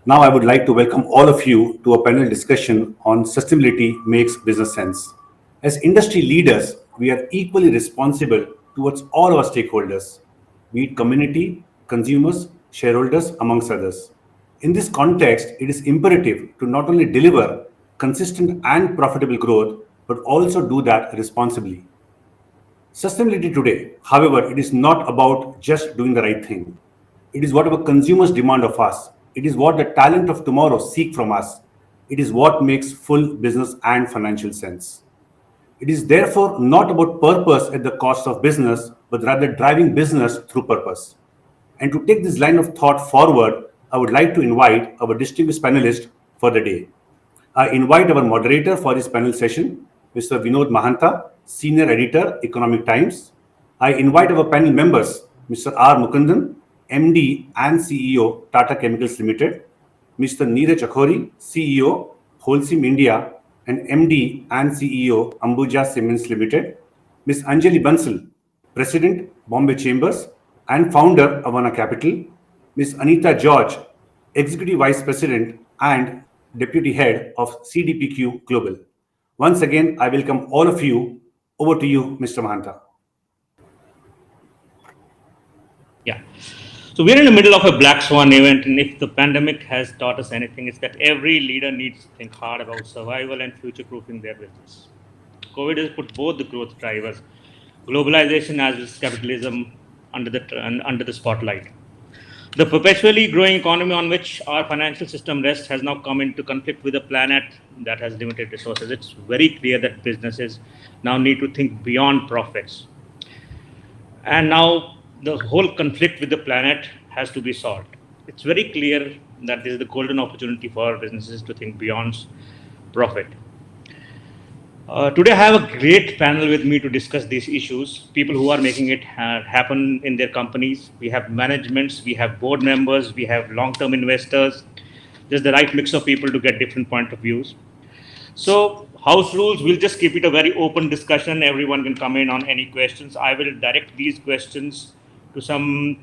Now, I would like to welcome all of you to a panel discussion on sustainability makes business sense. As industry leaders, we are equally responsible towards all our stakeholders, be it community, consumers, shareholders, amongst others. In this context, it is imperative to not only deliver consistent and profitable growth, but also do that responsibly. Sustainability today, however, it is not about just doing the right thing. It is what our consumers demand of us. It is what the talent of tomorrow seek from us. It is what makes full business and financial sense. It is therefore not about purpose at the cost of business, but rather driving business through purpose. And to take this line of thought forward, I would like to invite our distinguished panelist for the day. I invite our moderator for this panel session, Mr. Vinod Mahanta, Senior Editor, Economic Times. I invite our panel members, Mr. R. Mukundan, MD and CEO, Tata Chemicals Limited, Mr. Neeraj Akhoury, CEO, Holcim India, and MD and CEO, Ambuja Cements Limited, Ms. Anjali Bansal, President, Bombay Chambers, and founder, Avaana Capital, Ms. Anita George, Executive Vice President and Deputy Head of CDPQ Global. Once again, I welcome all of you. Over to you, Mr. Mahanta. Yeah. So we're in the middle of a black swan event, and if the pandemic has taught us anything, it's that every leader needs to think hard about survival and future-proofing their business. COVID has put both the growth drivers, globalization as well as capitalism, under the spotlight. The perpetually growing economy on which our financial system rests has now come into conflict with a planet that has limited resources. It's very clear that businesses now need to think beyond profits. And now the whole conflict with the planet has to be solved. It's very clear that this is the golden opportunity for businesses to think beyond profit. Today, I have a great panel with me to discuss these issues. People who are making it happen in their companies. We have managements, we have board members, we have long-term investors. There's the right mix of people to get different point of views. So, house rules, we'll just keep it a very open discussion. Everyone can come in on any questions. I will direct these questions to some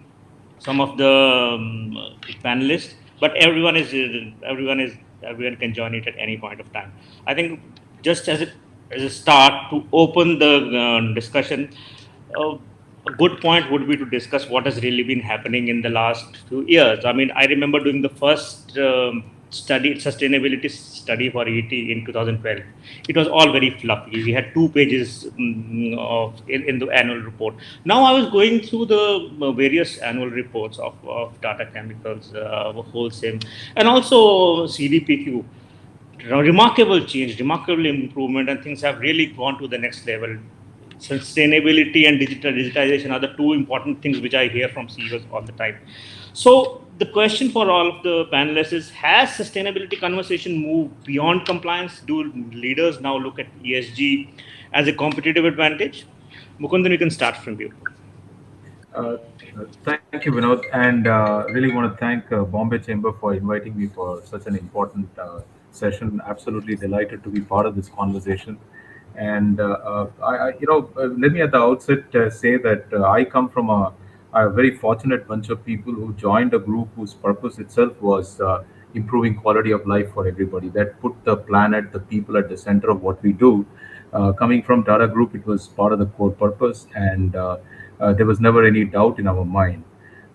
of the panelists, but everyone can join it at any point of time. I think just as a start to open the discussion, a good point would be to discuss what has really been happening in the last few years. I mean, I remember doing the first sustainability study for ET in 2012. It was all very fluffy. We had 2 pages in the annual report. Now I was going through the various annual reports of Tata Chemicals, Holcim, and also CDPQ. Remarkable change, remarkable improvement, and things have really gone to the next level. Sustainability and digitization are the two important things which I hear from CEOs all the time. So the question for all of the panelists is, has sustainability conversation moved beyond compliance? Do leaders now look at ESG as a competitive advantage? Mukundan, you can start from you. Thank you, Vinod, and really want to thank Bombay Chamber for inviting me for such an important session. Absolutely delighted to be part of this conversation. And let me at the outset say that I come from a very fortunate bunch of people who joined a group whose purpose itself was improving quality of life for everybody. That put the planet, the people at the center of what we do. Coming from Tata Group, it was part of the core purpose, and there was never any doubt in our mind.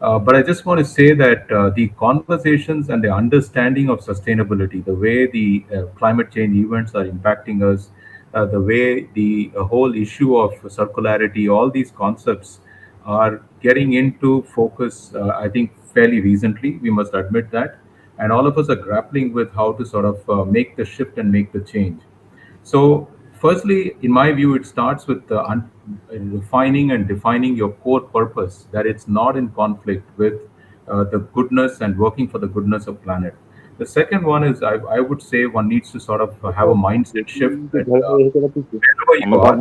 But I just want to say that the conversations and the understanding of sustainability, the way the climate change events are impacting us, the way the whole issue of circularity, all these concepts are getting into focus, I think, fairly recently. We must admit that. And all of us are grappling with how to sort of make the shift and make the change. So, firstly, in my view, it starts with refining and defining your core purpose, that it's not in conflict with the goodness and working for the goodness of planet. The second one is, I would say, one needs to sort of have a mindset shift that wherever you are,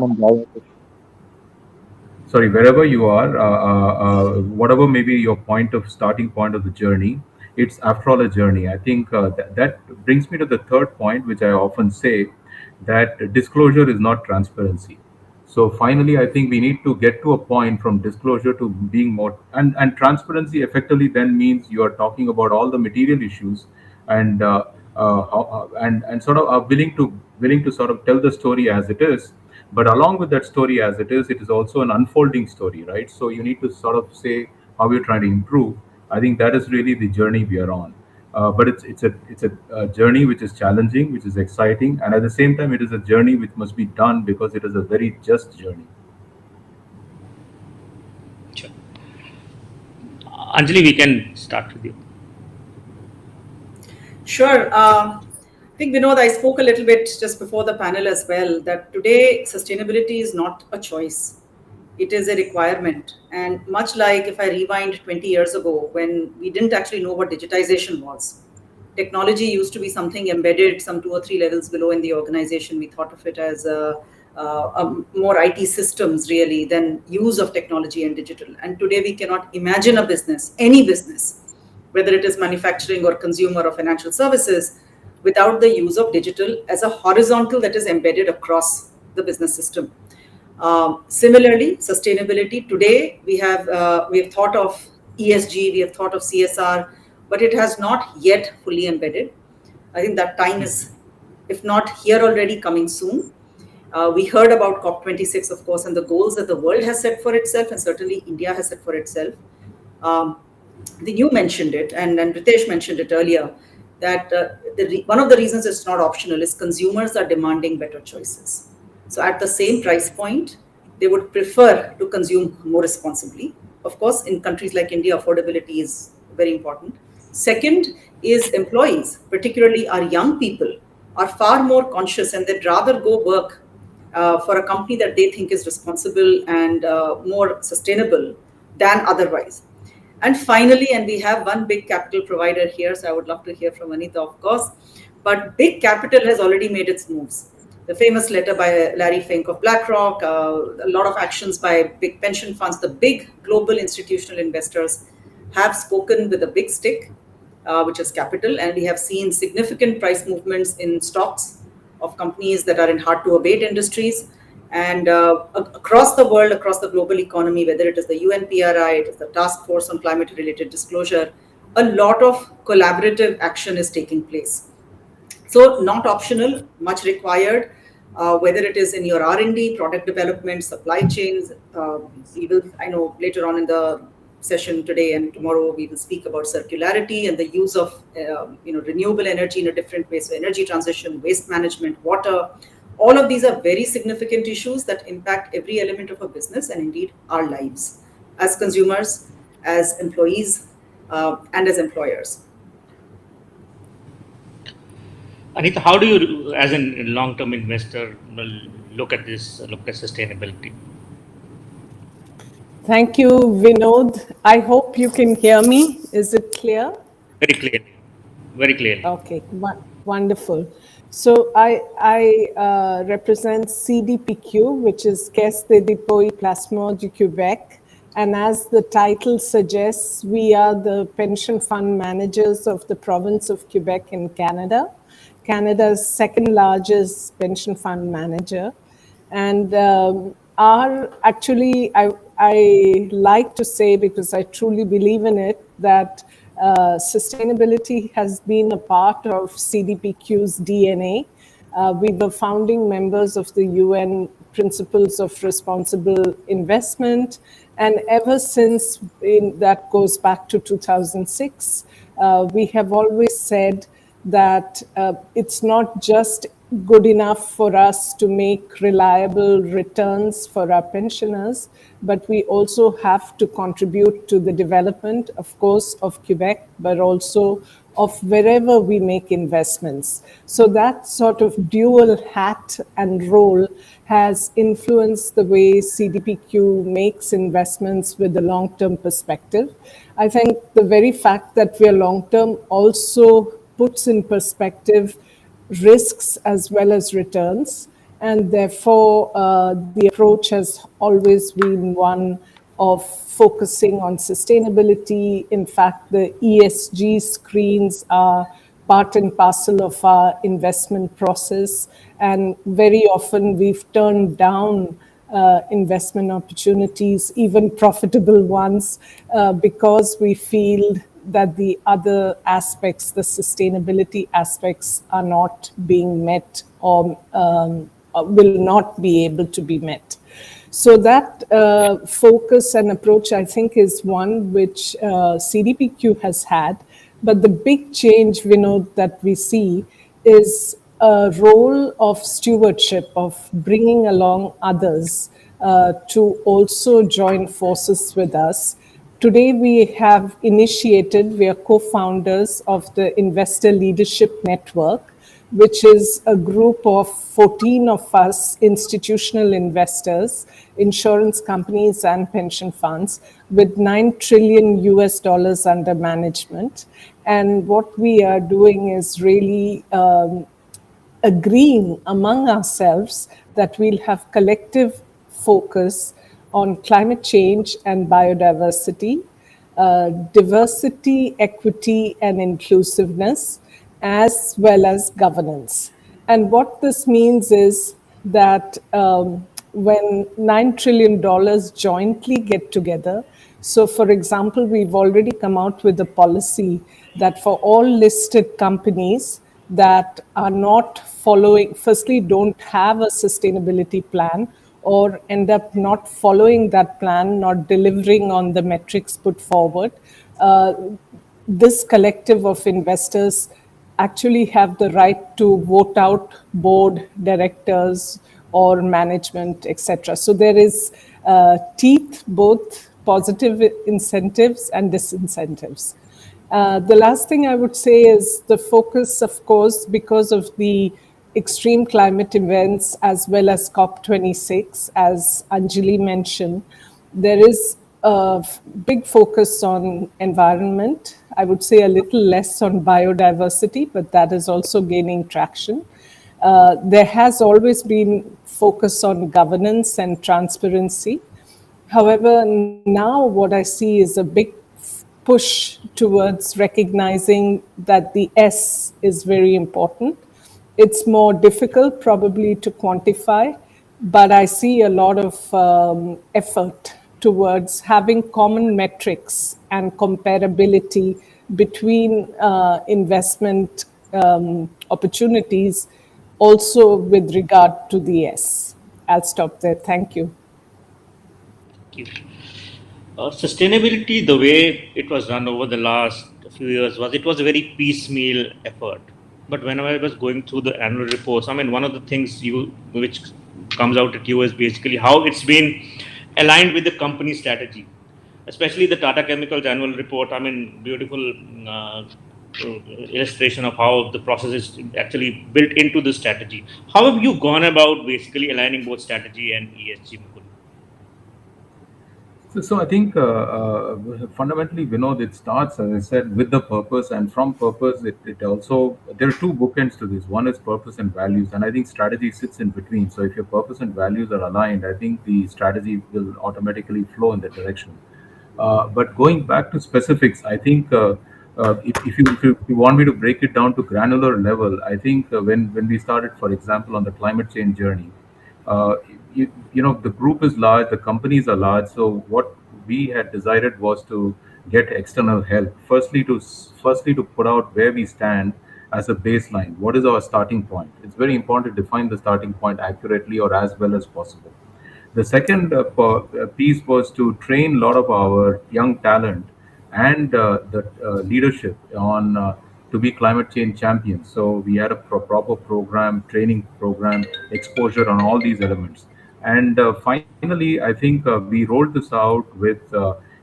wherever you are, whatever may be your point of starting point of the journey, it's after all a journey. I think that brings me to the third point, which I often say, that disclosure is not transparency. So finally, I think we need to get to a point from disclosure to being more, and transparency effectively then means you are talking about all the material issues, and and sort of are willing to sort of tell the story as it is. But along with that story as it is also an unfolding story, right? So you need to sort of say how you're trying to improve. I think that is really the journey we are on. But it's a journey which is challenging, which is exciting, and at the same time, it is a journey which must be done because it is a very just journey. Sure. Anjali, we can start with you. Sure. I think, Vinod, I spoke a little bit just before the panel as well, that today sustainability is not a choice. It is a requirement. And much like if I rewind 20 years ago, when we didn't actually know what digitization was, technology used to be something embedded some 2 or 3 levels below in the organization. We thought of it as more IT systems really than use of technology and digital. And today we cannot imagine a business, any business, whether it is manufacturing or consumer or financial services, without the use of digital as a horizontal that is embedded across the business system. Similarly, sustainability today we have thought of ESG, we have thought of CSR, but it has not yet fully embedded. I think that time is, if not here already, coming soon. We heard about COP26, of course, and the goals that the world has set for itself, and certainly India has set for itself. You mentioned it, and Ritesh mentioned it earlier, that one of the reasons it's not optional is consumers are demanding better choices. So at the same price point, they would prefer to consume more responsibly. Of course, in countries like India, affordability is very important. Second is employees, particularly our young people, are far more conscious and they'd rather go work for a company that they think is responsible and more sustainable than otherwise. And finally, and we have one big capital provider here, so I would love to hear from Anita, of course, but big capital has already made its moves. The famous letter by Larry Fink of BlackRock, a lot of actions by big pension funds, the big global institutional investors have spoken with a big stick, which is capital, and we have seen significant price movements in stocks of companies that are in hard-to-abate industries. And across the world, across the global economy, whether it is the UNPRI, it is the Task Force on Climate-Related Disclosure, a lot of collaborative action is taking place. So not optional, much required, whether it is in your R&D, product development, supply chains. I know later on in the session today and tomorrow, we will speak about circularity and the use of renewable energy in a different way. So energy transition, waste management, water. All of these are very significant issues that impact every element of a business and indeed our lives as consumers, as employees, and as employers. Anita, how do you, as a long-term investor, look at sustainability? Thank you, Vinod. I hope you can hear me. Is it clear? Very clearly. Very clearly. Okay, wonderful. So I represent CDPQ, which is Caisse des Dépôts et Placements du Québec. And as the title suggests, we are the pension fund managers of the province of Quebec in Canada, Canada's second largest pension fund manager. And I like to say, because I truly believe in it, that sustainability has been a part of CDPQ's DNA. We were founding members of the UN Principles of Responsible Investment, and ever since, that goes back to 2006, we have always said that it's not just good enough for us to make reliable returns for our pensioners, but we also have to contribute to the development, of course, of Quebec, but also of wherever we make investments. So that sort of dual hat and role has influenced the way CDPQ makes investments with a long-term perspective. I think the very fact that we are long-term also puts in perspective risks as well as returns. And therefore, the approach has always been one of focusing on sustainability. In fact, the ESG screens are part and parcel of our investment process. And very often we've turned down investment opportunities, even profitable ones, because we feel that the other aspects, the sustainability aspects, are not being met or will not be able to be met. So that focus and approach, I think, is one which CDPQ has had. But the big change, Vinod, that we see is a role of stewardship, of bringing along others to also join forces with us. Today, we have initiated, we are co founders of the Investor Leadership Network, which is a group of 14 of us institutional investors, insurance companies, and pension funds with 9 trillion US dollars under management. And what we are doing is really agreeing among ourselves that we'll have collective focus on climate change and biodiversity, diversity, equity, and inclusiveness, as well as governance. And what this means is that when $9 trillion jointly get together, so for example, we've already come out with a policy that for all listed companies that are not following, firstly, don't have a sustainability plan, or end up not following that plan, not delivering on the metrics put forward, this collective of investors actually have the right to vote out board directors or management, etc. So there is teeth, both positive incentives and disincentives. The last thing I would say is the focus, of course, because of the extreme climate events as well as COP26, as Anjali mentioned, there is a big focus on environment. I would say a little less on biodiversity, but that is also gaining traction. There has always been focus on governance and transparency. However, now what I see is a big push towards recognizing that the S is very important. It's more difficult probably to quantify, but I see a lot of effort towards having common metrics and comparability between investment opportunities, also with regard to the S. I'll stop there. Thank you. Thank you. Sustainability, the way it was run over the last few years, was it was a very piecemeal effort. But whenever I was going through the annual reports, I mean, one of the things which comes out at you is basically how it's been aligned with the company strategy, especially the Tata Chemicals annual report. I mean, beautiful illustration of how the process is actually built into the strategy. How have you gone about basically aligning both strategy and ESG, Mukund? So I think fundamentally, Vinod, it starts, as I said, with the purpose, and from purpose, it also, there are two bookends to this. One is purpose and values, and I think strategy sits in between. So if your purpose and values are aligned, I think the strategy will automatically flow in that direction. But going back to specifics, I think if you want me to break it down to granular level, I think when we started, for example, on the climate change journey, uh, the group is large, the companies are large. So what we had decided was to get external help. Firstly to put out where we stand as a baseline. What is our starting point? It's very important to define the starting point accurately or as well as possible. The second piece was to train a lot of our young talent and the leadership on to be climate change champions. So we had a proper program, training program, exposure on all these elements. And finally, I think we rolled this out with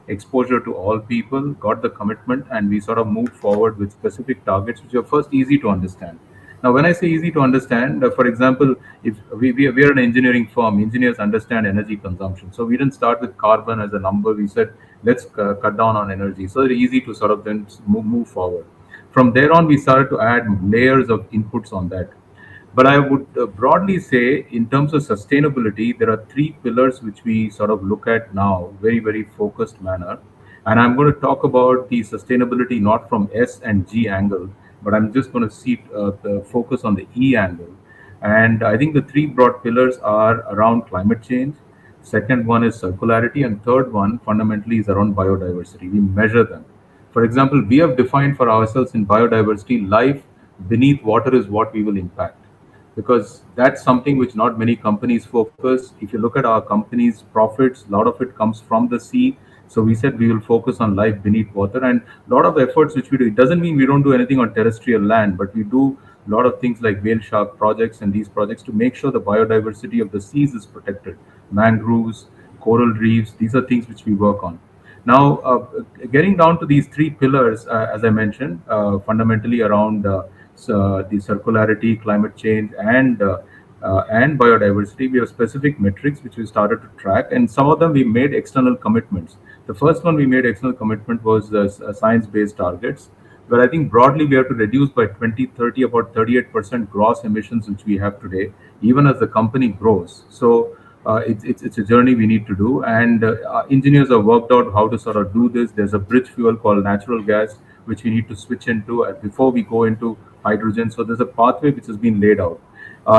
exposure to all people, got the commitment, and we sort of moved forward with specific targets, which are first easy to understand. Now, when I say easy to understand, for example, if we are an engineering firm, engineers understand energy consumption. So we didn't start with carbon as a number. We said, let's cut down on energy. So it's easy to sort of then move forward. From there on, we started to add layers of inputs on that. But I would broadly say, in terms of sustainability, there are three pillars which we sort of look at now, very, very focused manner. And I'm going to talk about the sustainability not from S and G angle, but I'm just going to see the focus on the E angle. And I think the three broad pillars are around climate change. Second one is circularity, and third one fundamentally is around biodiversity. We measure them. For example, we have defined for ourselves in biodiversity, life beneath water is what we will impact, because that's something which not many companies focus. If you look at our company's profits, a lot of it comes from the sea. So we said we will focus on life beneath water, and a lot of efforts which we do. It doesn't mean we don't do anything on terrestrial land, but we do a lot of things like whale shark projects and these projects to make sure the biodiversity of the seas is protected. Mangroves, coral reefs, these are things which we work on. Now, getting down to these three pillars, as I mentioned, fundamentally around the circularity, climate change, and biodiversity, we have specific metrics which we started to track, and some of them we made external commitments. The first one we made external commitment was science-based targets, where I think broadly we have to reduce by 2030 about 38% gross emissions which we have today, even as the company grows. So it's a journey we need to do, and engineers have worked out how to sort of do this. There's a bridge fuel called natural gas which we need to switch into before we go into hydrogen. So there's a pathway which has been laid out.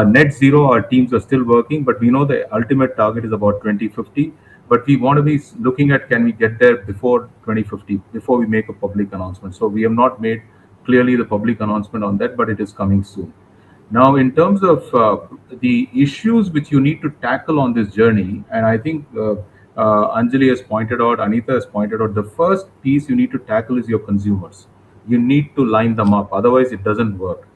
Net zero, our teams are still working, but we know the ultimate target is about 2050. But we want to be looking at, can we get there before 2050, before we make a public announcement. So we have not made clearly the public announcement on that, but it is coming soon. Now, in terms of the issues which you need to tackle on this journey, and I think Anjali has pointed out, Anita has pointed out, the first piece you need to tackle is your consumers. You need to line them up, otherwise it doesn't work.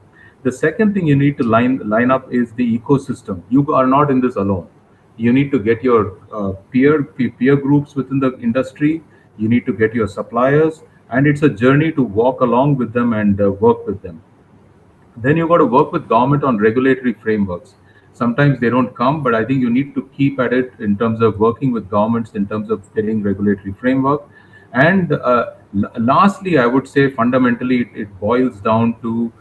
The second thing you need to line up is the ecosystem. You are not in this alone. You need to get your peer groups within the industry. You need to get your suppliers, and it's a journey to walk along with them and work with them. Then you got to work with government on regulatory frameworks. Sometimes they don't come, but I think you need to keep at it in terms of working with governments in terms of getting regulatory framework. And lastly, I would say fundamentally it boils down to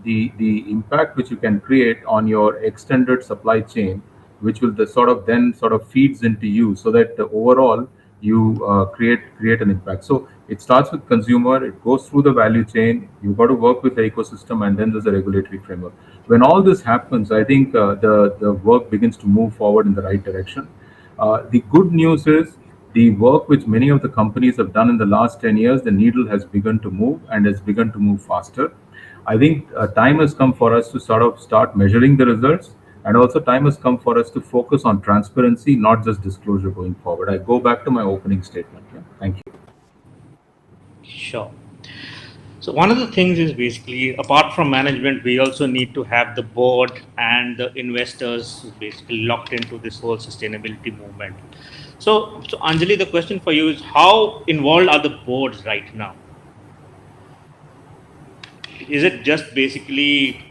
the impact which you can create on your extended supply chain, which will then sort of feeds into you, so that overall you create an impact. So it starts with consumer, it goes through the value chain. You've got to work with the ecosystem, and then there's a regulatory framework. When all this happens, I think the work begins to move forward in the right direction. The good news is the work which many of the companies have done in the last 10 years, the needle has begun to move, and has begun to move faster. I think time has come for us to sort of start measuring the results, and also time has come for us to focus on transparency, not just disclosure going forward. I go back to my opening statement. Yeah. Thank you. Sure. So one of the things is basically, apart from management, we also need to have the board and the investors basically locked into this whole sustainability movement. So Anjali, the question for you is, how involved are the boards right now? Is it just basically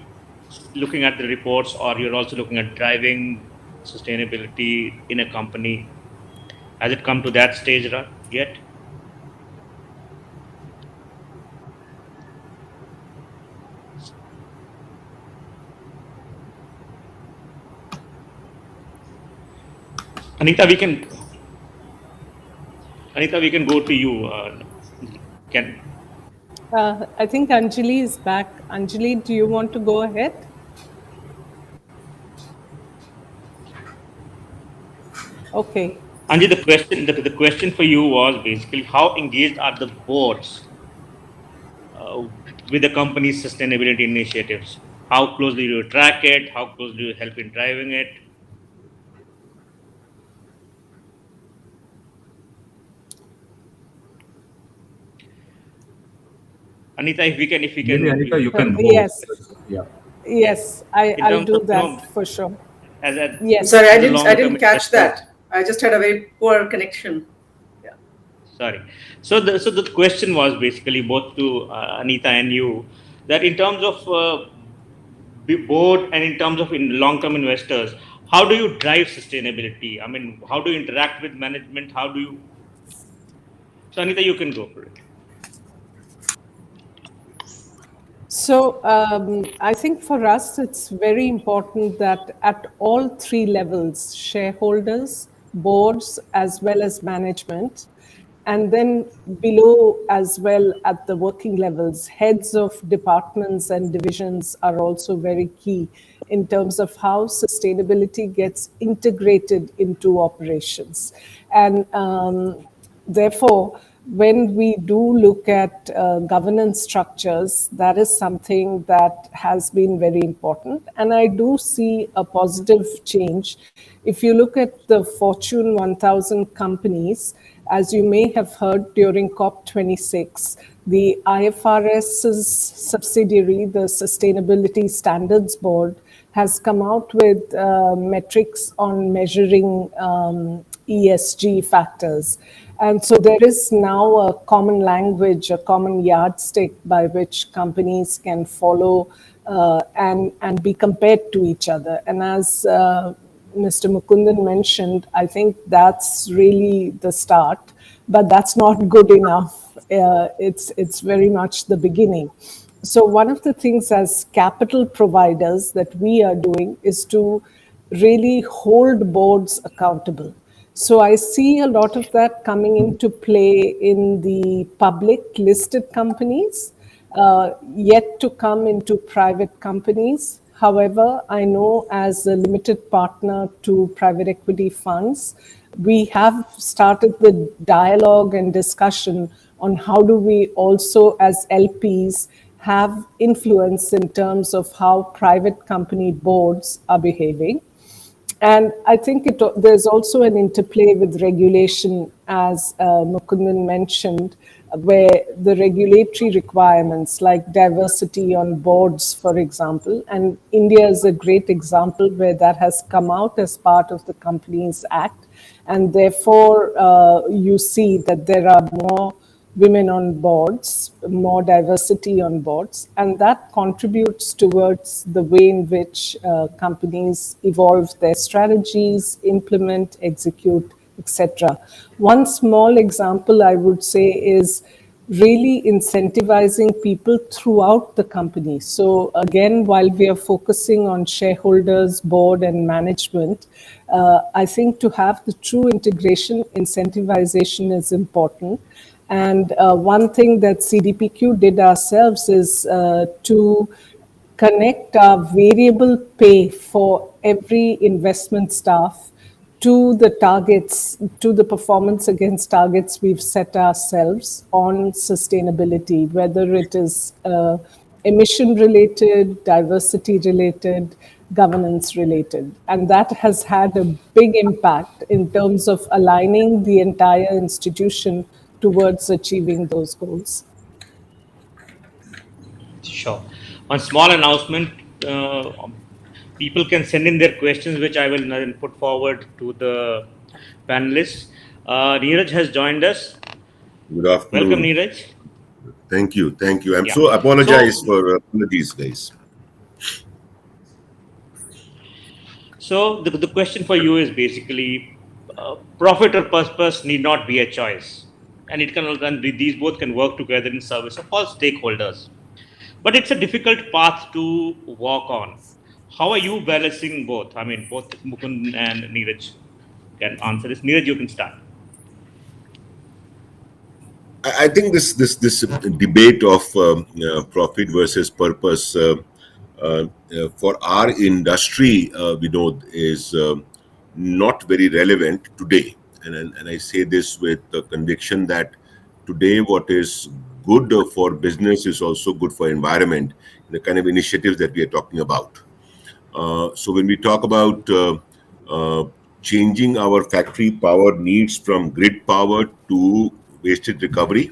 looking at the reports, or you're also looking at driving sustainability in a company? Has it come to that stage yet? Anita, we can go to you. I think Anjali is back. Anjali, do you want to go ahead? Okay. Anjali, the question for you was basically, how engaged are the boards with the company's sustainability initiatives? How closely do you track it? How closely do you help in driving it? Anita, if we can, Maybe Anita, you can go. Yes. Yeah. Yes, I'll do that for sure. Yes. Sorry, I didn't catch that. I just had a very poor connection. Yeah. Sorry. So the question was basically both to Anita and you, that in terms of board and in terms of long-term investors, how do you drive sustainability? I mean, how do you interact with management? How do you? So Anita, you can go for it. So I think for us, it's very important that at all three levels, shareholders, boards, as well as management, and then below as well at the working levels, heads of departments and divisions are also very key in terms of how sustainability gets integrated into operations. And therefore, when we do look at governance structures, that is something that has been very important. And I do see a positive change. If you look at the Fortune 1000 companies, as you may have heard during COP26, the IFRS's subsidiary, the Sustainability Standards Board, has come out with metrics on measuring ESG factors. And so there is now a common language, a common yardstick by which companies can follow and be compared to each other. And as Mr. Mukundan mentioned, I think that's really the start, but that's not good enough. It's very much the beginning. So one of the things as capital providers that we are doing is to really hold boards accountable. So I see a lot of that coming into play in the public listed companies, yet to come into private companies. However, I know as a limited partner to private equity funds, we have started the dialogue and discussion on how do we also as LPs have influence in terms of how private company boards are behaving. And I think there's also an interplay with regulation, as Mukundan mentioned, where the regulatory requirements like diversity on boards, for example, and India is a great example where that has come out as part of the Companies Act. And therefore, you see that there are more women on boards, more diversity on boards, and that contributes towards the way in which companies evolve their strategies, implement, execute, etc. One small example I would say is really incentivizing people throughout the company. So again, while we are focusing on shareholders, board and management, I think to have the true integration, incentivization is important. And one thing that CDPQ did ourselves is to connect our variable pay for every investment staff to the targets, to the performance against targets we've set ourselves on sustainability, whether it is emission related, diversity related, governance related. And that has had a big impact in terms of aligning the entire institution towards achieving those goals. Sure. One small announcement, people can send in their questions, which I will then put forward to the panelists. Neeraj has joined us. Good Welcome, afternoon. Neeraj. Thank you. Thank you. I'm Yeah. so apologize So, for apologies, guys. so the question for you is basically profit or purpose need not be a choice. And it can, and these both can work together in service of all stakeholders. But it's a difficult path to walk on. How are you balancing both? I mean, both Mukund and Neeraj can answer this. Neeraj, you can start. I think this debate of profit versus purpose for our industry, Vinod, is not very relevant today. And I say this with the conviction that today what is good for business is also good for environment, the kind of initiatives that we are talking about. So when we talk about changing our factory power needs from grid power to wasted recovery,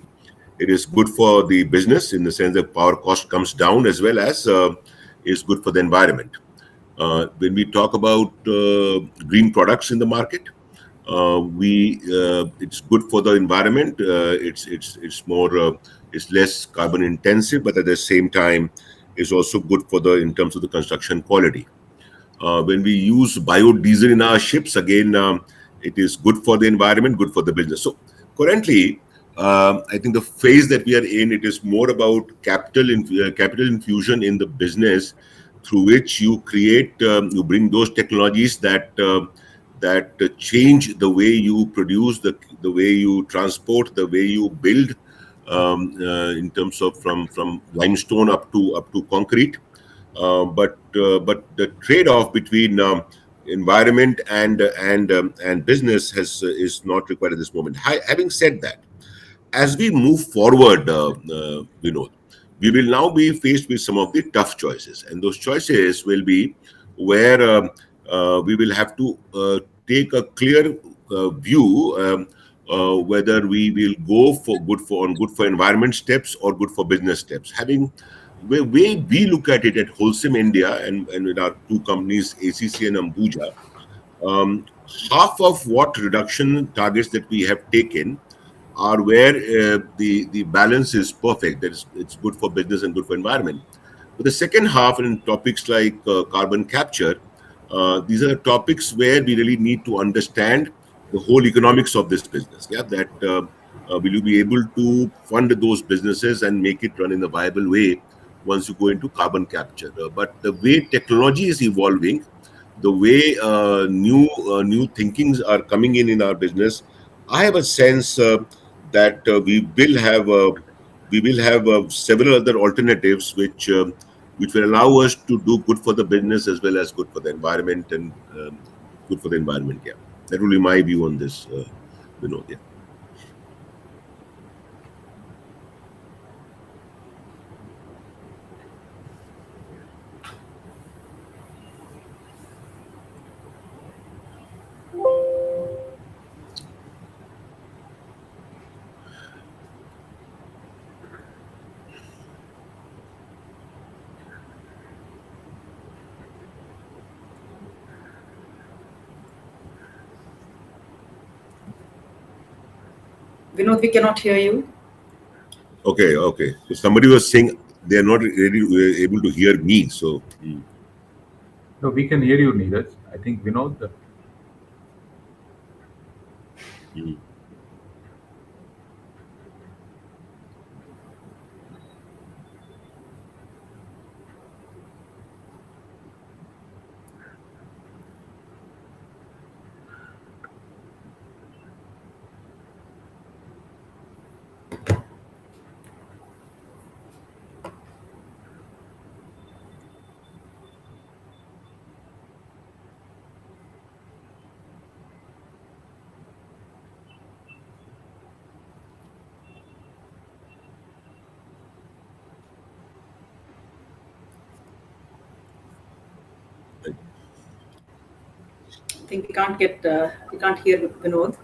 it is good for the business in the sense that power cost comes down, as well as is good for the environment. When we talk about green products in the market, it's good for the environment. It's more it's less carbon intensive, but at the same time, it's also good for the in terms of the construction quality. When we use biodiesel in our ships, again, it is good for the environment, good for the business. So currently, I think the phase that we are in, it is more about capital infusion in the business, through which you create, you bring those technologies that change the way you produce, the way you transport, the way you build, in terms of from limestone up to concrete. But the trade-off between environment and business is not required at this moment. Having said that, as we move forward, Vinod, we will now be faced with some of the tough choices, and those choices will be where we will have to take a clear view, whether we will go for good for environment steps or good for business steps. Having way we look at it at Holcim India and with our two companies, ACC and Ambuja, um, half of what reduction targets that we have taken are where the balance is perfect. That is, it's good for business and good for environment. But the second half, in topics like carbon capture, these are topics where we really need to understand the whole economics of this business. Yeah, that will you be able to fund those businesses and make it run in a viable way once you go into carbon capture? But the way technology is evolving, the way new thinkings are coming in our business, I have a sense that we will have several other alternatives which will allow us to do good for the business as well as good for the environment and good for the environment. Yeah, that will be my view on this. Yeah. Vinod, we cannot hear you. Okay. So somebody was saying they are not really able to hear me. So. No, we can hear you, Neeraj. I think Vinod. Mm. I think we can't hear Vinod.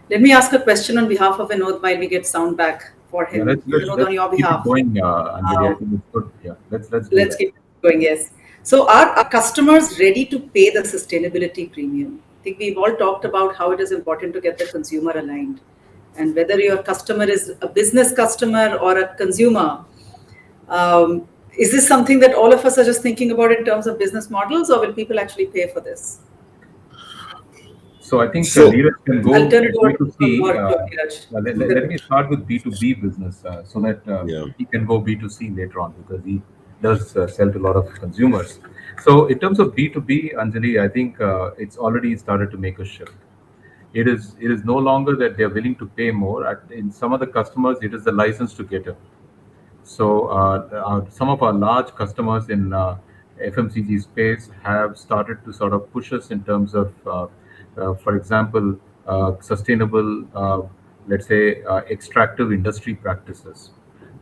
Let me ask a question on behalf of Vinod while we get sound back for Yeah, him. let's On your keep it behalf. going, Anjali. I think it's good. Yeah, let's do Let's that. keep going, yes. So are our customers ready to pay the sustainability premium? I think we've all talked about how it is important to get the consumer aligned. And whether your customer is a business customer or a consumer, is this something that all of us are just thinking about in terms of business models, or will people actually pay for this? So I think So. Neeraj can go I'll turn it over to B2C. Neeraj. Let me start with B2B business so that Yeah. he can go B2C later on because he does sell to a lot of consumers. So in terms of B2B, Anjali, I think it's already started to make a shift. It is no longer that they're willing to pay more. In some of the customers, it is the license to get it. So some of our large customers in FMCG space have started to sort of push us in terms of, for example, sustainable, let's say, extractive industry practices.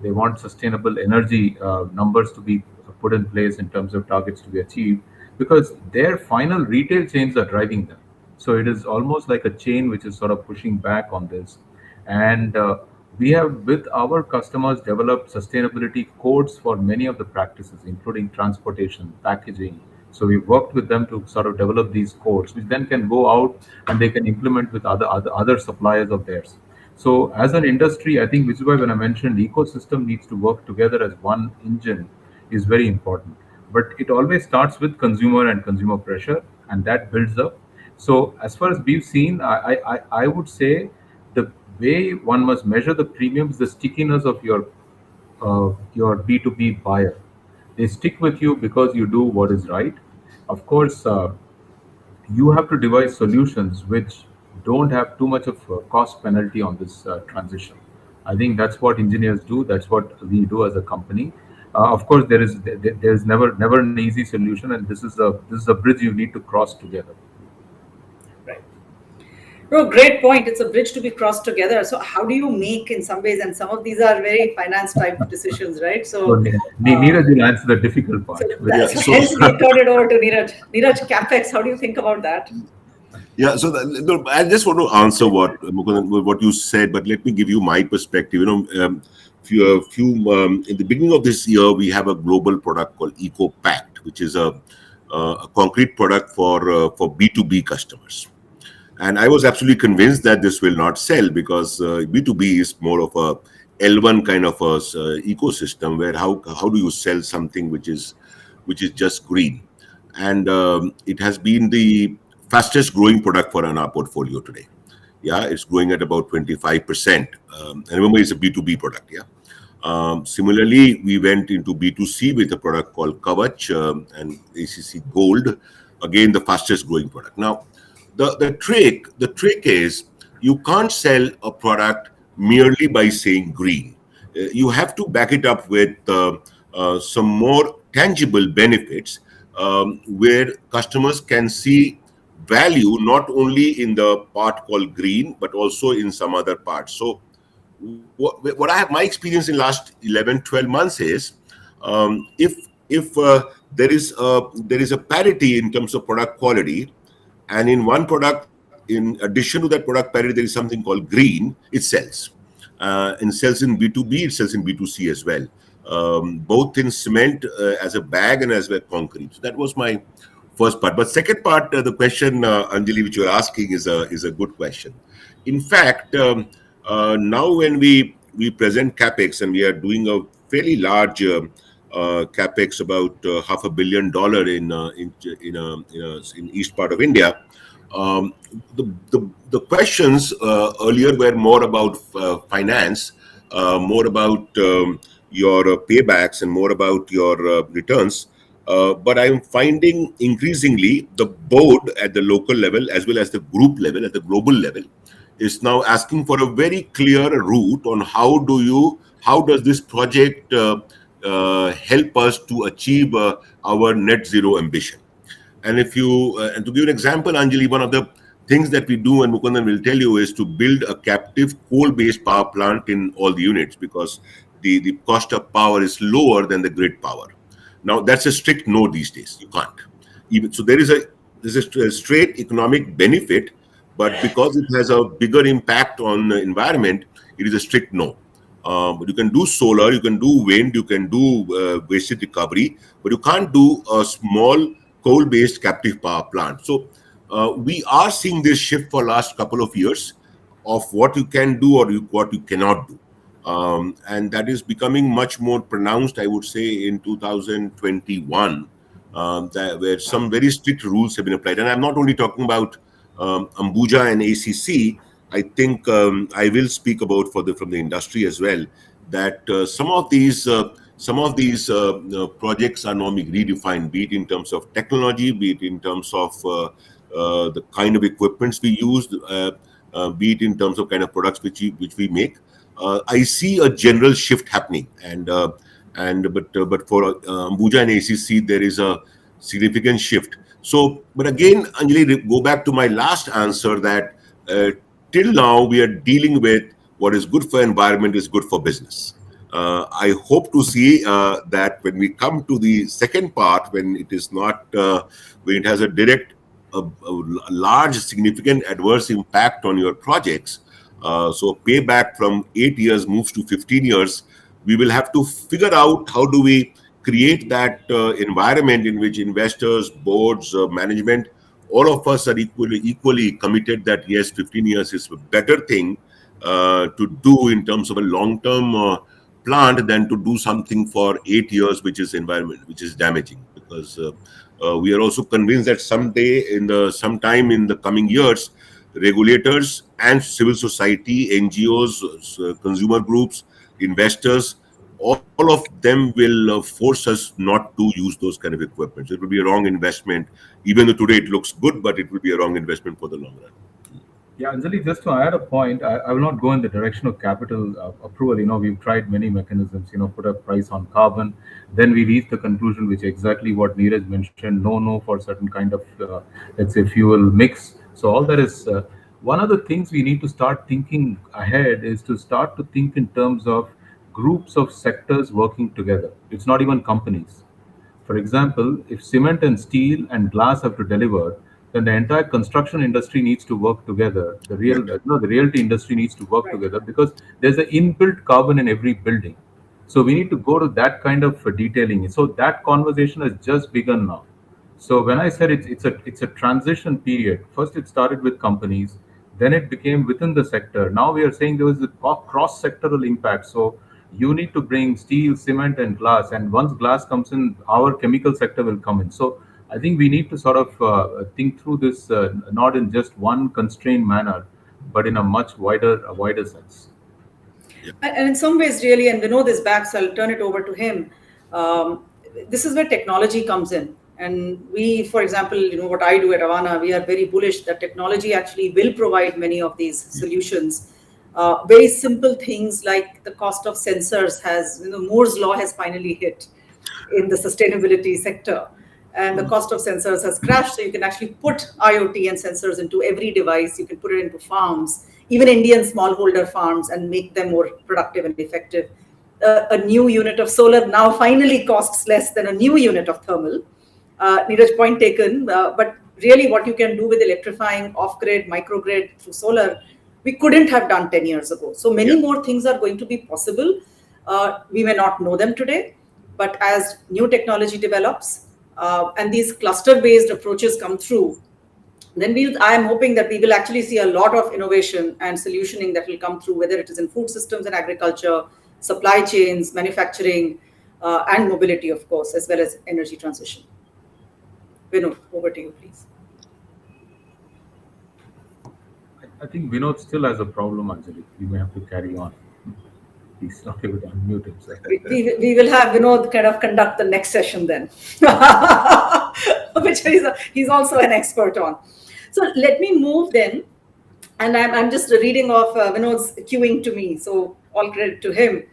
They want sustainable energy numbers to be put in place in terms of targets to be achieved because their final retail chains are driving them. So it is almost like a chain which is sort of pushing back on this. And we have, with our customers, developed sustainability codes for many of the practices, including transportation, packaging. So we worked with them to sort of develop these codes, which then can go out and they can implement with other suppliers of theirs. So as an industry, I think, which is why when I mentioned ecosystem needs to work together as one engine is very important. But it always starts with consumer and consumer pressure, and that builds up. So as far as we've seen, I would say the way one must measure the premium is the stickiness of your B2B buyer. They stick with you because you do what is right. Of course, you have to devise solutions which don't have too much of cost penalty on this transition. I think that's what engineers do. That's what we do as a company. Of course, there is never an easy solution, and this is a bridge you need to cross together. Right. No, great point. It's a bridge to be crossed together. So, how do you make, in some ways, and some of these are very finance type decisions, right? So So, Neeraj will answer the difficult so part. Yeah. that's So hence we turn it over to Neeraj. Neeraj, capex. How do you think about that? yeah. So no, I just want to answer what Mukundan, what you said, but let me give you my perspective. In the beginning of this year, we have a global product called Eco Pact, which is a concrete product for B2B customers. And I was absolutely convinced that this will not sell because B2B is more of a L1 kind of a ecosystem where how do you sell something which is just green, and it has been the fastest growing product for our portfolio today. Yeah, it's growing at about 25%. And remember, it's a B2B product. Yeah. Similarly, we went into B2C with a product called Kavach and ACC Gold, again the fastest growing product. Now, the trick is you can't sell a product merely by saying green. You have to back it up with some more tangible benefits where customers can see value not only in the part called green but also in some other parts. So what I have my experience in last 11 12 months is if there is a parity in terms of product quality, and in one product, in addition to that product parity, there is something called green, it sells. And sells in B2B, it sells in B2C as well. Both in cement as a bag and as well concrete. So that was my first part. But second part, the question, Anjali, which you're asking is a good question. In fact, now when we present capex and we are doing a fairly large capex, about $500 million in east part of India. Um, the questions earlier were more about finance, more about your paybacks, and more about your returns. But I'm finding increasingly the board at the local level as well as the group level, at the global level, is now asking for a very clear route on how does this project help us to achieve our net zero ambition. And if you and to give an example, Anjali, one of the things that we do, and Mukundan will tell you, is to build a captive coal-based power plant in all the units because the cost of power is lower than the grid power. Now that's a strict no these days. You can't. Even so, there's a straight economic benefit, but because it has a bigger impact on the environment, it is a strict no. But you can do solar, you can do wind, you can do waste heat recovery, but you can't do a small coal-based captive power plant. So we are seeing this shift for last couple of years of what you can do or what you cannot do. And that is becoming much more pronounced, I would say, in 2021, where some very strict rules have been applied. And I'm not only talking about Ambuja and ACC. I think I will speak about from the industry as well, that some of these projects are now being redefined, be it in terms of technology, be it in terms of the kind of equipments we use, be it in terms of kind of products which we make. I see a general shift happening, but for Ambuja and ACC there is a significant shift. So, but again, Anjali, go back to my last answer that till now we are dealing with what is good for environment is good for business. I hope to see that when we come to the second part, when it is not, when it has a direct, large, significant adverse impact on your projects, so payback from 8 years moves to 15 years, we will have to figure out how do we create that environment in which investors, boards, management, all of us are equally committed that yes, 15 years is a better thing to do in terms of a long-term plant than to do something for 8 years, which is environment, which is damaging. Because we are also convinced that sometime in the coming years, regulators and civil society, NGOs, consumer groups, investors, all of them will force us not to use those kind of equipment. It will be a wrong investment, even though today it looks good, but it will be a wrong investment for the long run. Yeah, Anjali, just to add a point, I will not go in the direction of capital approval. We've tried many mechanisms, put a price on carbon. Then we reached the conclusion, which exactly what Neeraj mentioned, no for certain kind of, let's say, fuel mix. So all that is, one of the things we need to start thinking ahead is to start to think in terms of groups of sectors working together. It's not even companies. For example, if cement and steel and glass have to deliver, then the entire construction industry needs to work together. Right. The realty industry needs to work Right. together because there's an inbuilt carbon in every building. So we need to go to that kind of detailing. So that conversation has just begun now. So when I said it's a transition period, first it started with companies, then it became within the sector. Now we are saying there was a cross sectoral impact. So you need to bring steel, cement, and glass, and once glass comes in, our chemical sector will come in. So I think we need to sort of think through this not in just one constrained manner, but in a much wider sense. And in some ways, really, and Vinod is back, so I'll turn it over to him. Um, this is where technology comes in. And we, for example, what I do at Avaana, we are very bullish that technology actually will provide many of these solutions. Very simple things like the cost of sensors has, Moore's law has finally hit in the sustainability sector. And the cost of sensors has crashed. So you can actually put IoT and sensors into every device. You can put it into farms, even Indian smallholder farms, and make them more productive and effective. A new unit of solar now finally costs less than a new unit of thermal. Neeraj, point taken. But really, what you can do with electrifying off-grid, microgrid through solar, we couldn't have done 10 years ago. So many more things are going to be possible. We may not know them today, but as new technology develops and these cluster-based approaches come through, then I am hoping that we will actually see a lot of innovation and solutioning that will come through, whether it is in food systems and agriculture, supply chains, manufacturing, and mobility, of course, as well as energy transition. Vinod, over to you, please. I think Vinod still has a problem, Anjali. We may have to carry on. He's not able to unmute himself. We will have Vinod kind of conduct the next session then, which he's also an expert on. So let me move then, and I'm just reading off Vinod's queuing to me, so all credit to him.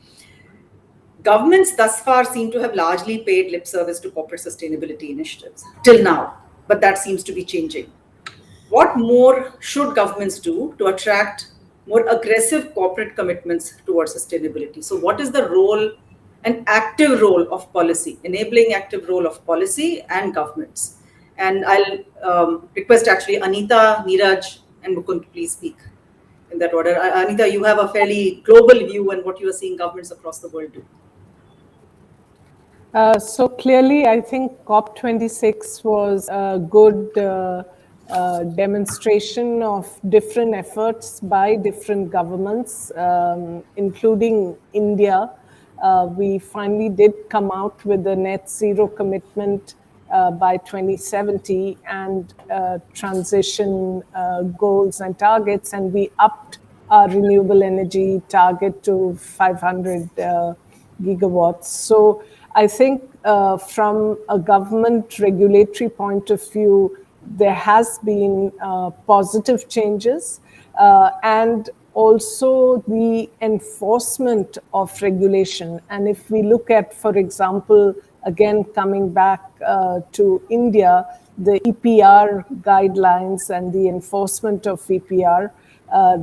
Governments thus far seem to have largely paid lip service to corporate sustainability initiatives till now, but that seems to be changing. What more should governments do to attract more aggressive corporate commitments towards sustainability? So what is the role, an active role of policy, enabling active role of policy and governments? And I'll request actually Anita, Neeraj, and Mukundan to please speak in that order. Anita, you have a fairly global view on what you are seeing governments across the world do. So clearly, I think COP26 was a good demonstration of different efforts by different governments, including India. We finally did come out with a net zero commitment by 2070 and transition goals and targets, and we upped our renewable energy target to 500 gigawatts. So I think from a government regulatory point of view, there has been positive changes and also the enforcement of regulation. And if we look at, for example, again, coming back to India, the EPR guidelines and the enforcement of EPR